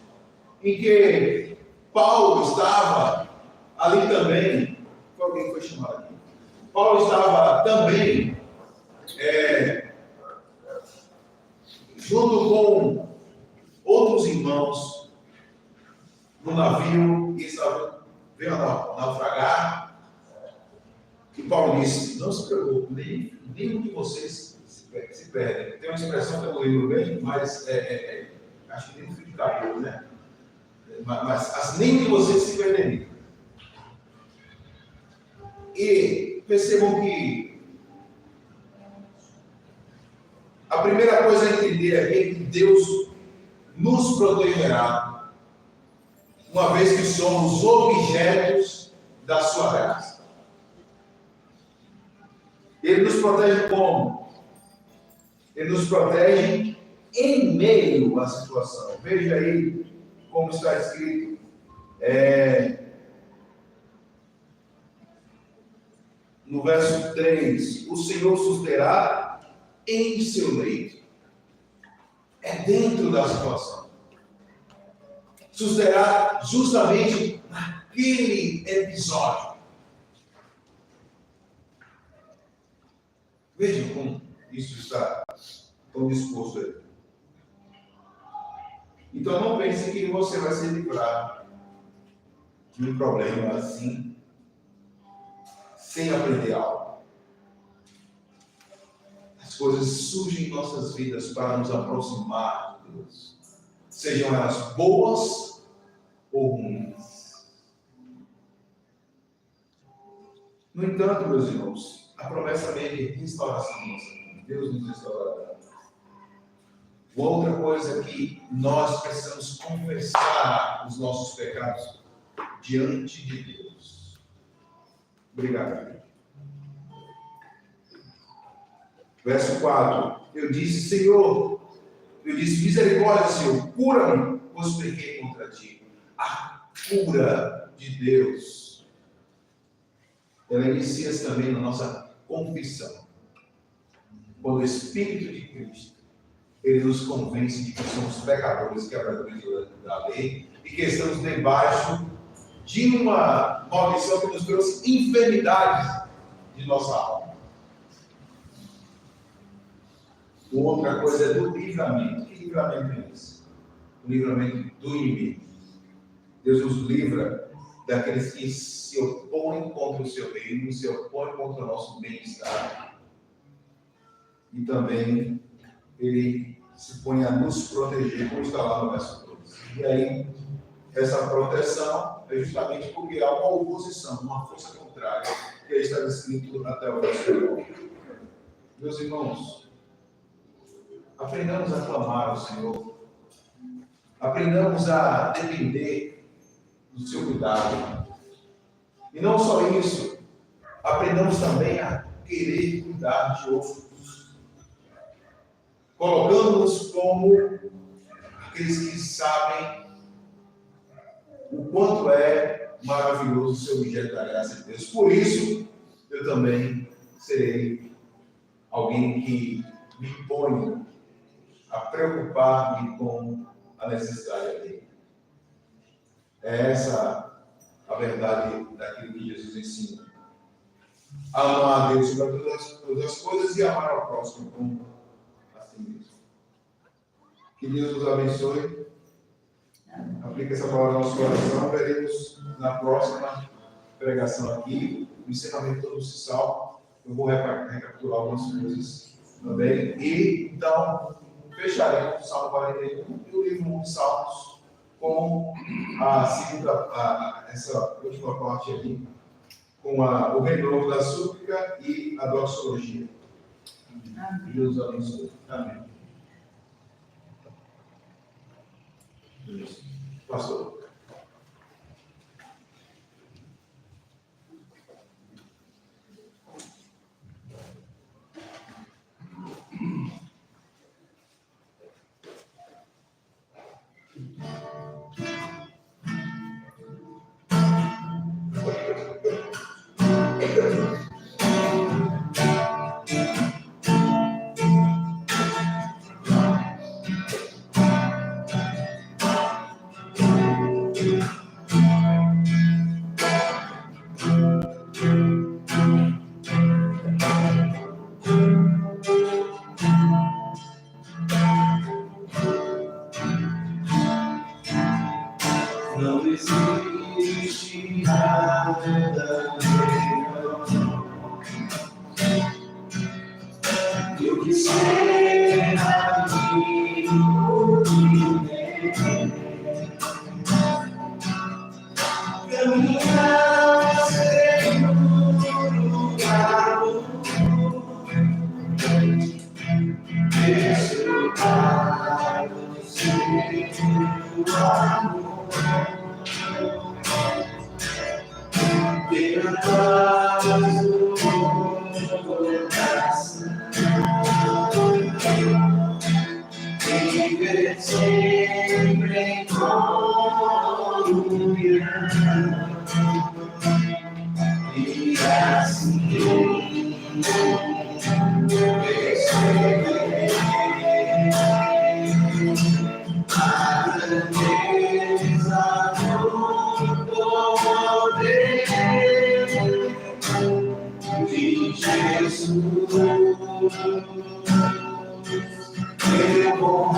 em que Paulo estava ali também? Alguém foi chamado aqui. Paulo estava também junto com outros irmãos no navio e veio a naufragar. E Paulo disse: não se preocupe, nenhum de vocês se perde. Tem uma expressão que eu não lembro bem, mas acho que nem fio de cabelo, né? Mas nenhum de vocês se perderia. E percebam que a primeira coisa a entender é que Deus nos protegerá, uma vez que somos objetos da sua graça. Ele nos protege como? Ele nos protege em meio à situação. Veja aí como está escrito. No verso 3, o Senhor susterá em seu leito. É dentro da situação. Susterá justamente naquele episódio. Vejam como isso está tão disposto aí. Então não pense que você vai se livrar de um problema assim, sem aprender algo. As coisas surgem em nossas vidas para nos aproximar de Deus, sejam elas boas ou ruins. No entanto, meus irmãos, a promessa vem de restauração nossa vida. Deus nos restaurará. Outra coisa é que nós precisamos confessar os nossos pecados diante de Deus. Obrigado. Verso 4. Eu disse, Senhor, misericórdia, Senhor, cura-me, pois pequei contra ti. A cura de Deus, ela inicia-se também na nossa confissão. Quando o Espírito de Cristo, ele nos convence de que somos pecadores, quebradores da lei, e que estamos debaixo de uma maldição que nos trouxe enfermidades de nossa alma. Outra coisa é do livramento. Que livramento é esse? O livramento do inimigo. Deus nos livra daqueles que se opõem contra o seu reino, se opõem contra o nosso bem-estar. E também ele se põe a nos proteger, como está lá no verso 12. E aí, essa proteção é justamente porque há uma oposição, uma força contrária, que aí está descrito até o verso 9. Meus irmãos, aprendamos a clamar ao Senhor, aprendamos a depender do seu cuidado. E não só isso, aprendamos também a querer cuidar de outros, colocando-nos como aqueles que sabem o quanto é maravilhoso ser objeto da graça de Deus. Por isso, eu também serei alguém que me põe a preocupar-me com a necessidade dele. É essa a verdade daquilo que Jesus ensina. Amar a Deus sobre todas as coisas e amar ao próximo como a si mesmo. Que Deus nos abençoe. Aplique essa palavra no nosso coração. Veremos na próxima pregação aqui, o encerramento do CISAL, Eu vou recapitular algumas coisas também. E, então, fecharemos o Salmo 41 e o livro 1 de Salmos com a segunda, essa última parte aqui, com o renovo da súplica e a doxologia. Amém. Deus abençoe. Amém. Pastor. Não existe nada melhor do que ser amigo de Deus. Caminhar seguro ao desfrutar do seu amor. Ter a paz do coração, viver sempre em comunhão, e assim perceber a grandeza do poder de Jesus, meu bom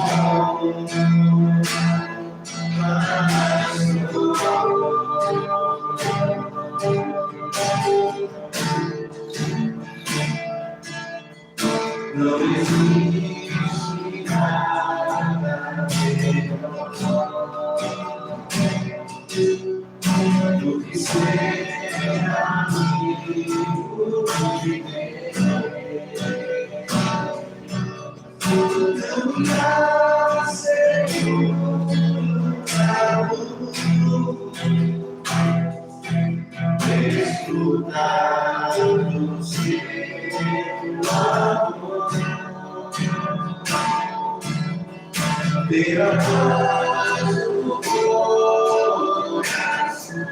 não existe nada melhor do que ser amigo de Deus. Caminhar seguro à luz, desfrutar do seu amor, ter a paz do coração,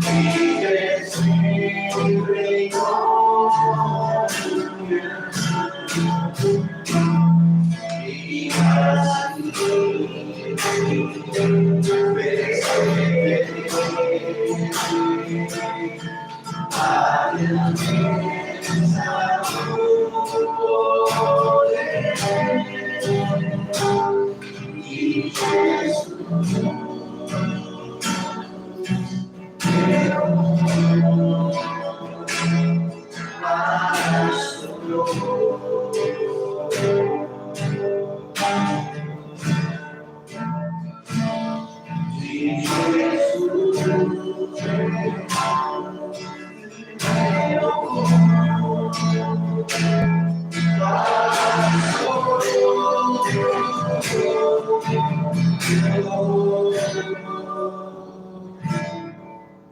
viver sempre em comunhão, e assim perceber a grandeza do poder de Jesus, meu pastor. De Jesus,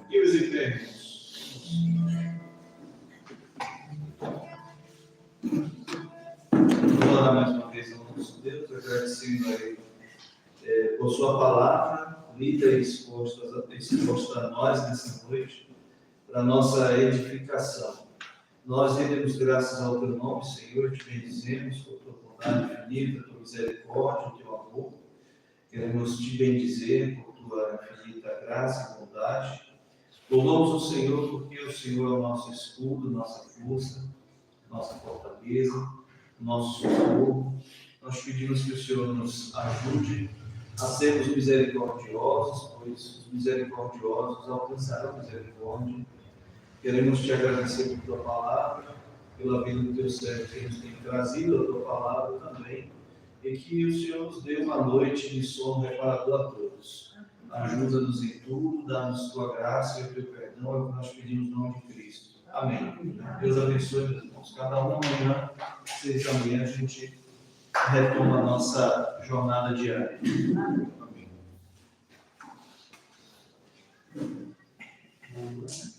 e os enfermos. Vou orar mais uma vez ao nosso Deus, agradecendo a Ele por Sua palavra, lida e exposta a nós nessa noite, para nossa edificação. Nós rendemos graças ao Teu nome, Senhor, te bendizemos por Tua bondade infinita, Tua misericórdia, Teu amor. Queremos te bendizer por Tua infinita graça e bondade. Louvamos o Senhor porque o Senhor é o nosso escudo, nossa força, nossa fortaleza, nosso socorro. Nós pedimos que o Senhor nos ajude a sermos misericordiosos, pois os misericordiosos alcançarão misericórdia. Queremos te agradecer por tua palavra, pela vida do teu servo que nos tem trazido a tua palavra também, e que o Senhor nos dê uma noite de sono reparador a todos. Ajuda-nos em tudo, dá-nos tua graça e o teu perdão, é o que nós pedimos no nome de Cristo. Amém. Deus abençoe, meus irmãos. Cada um amanhã, 6 da manhã, a gente retoma a nossa jornada diária. Amém.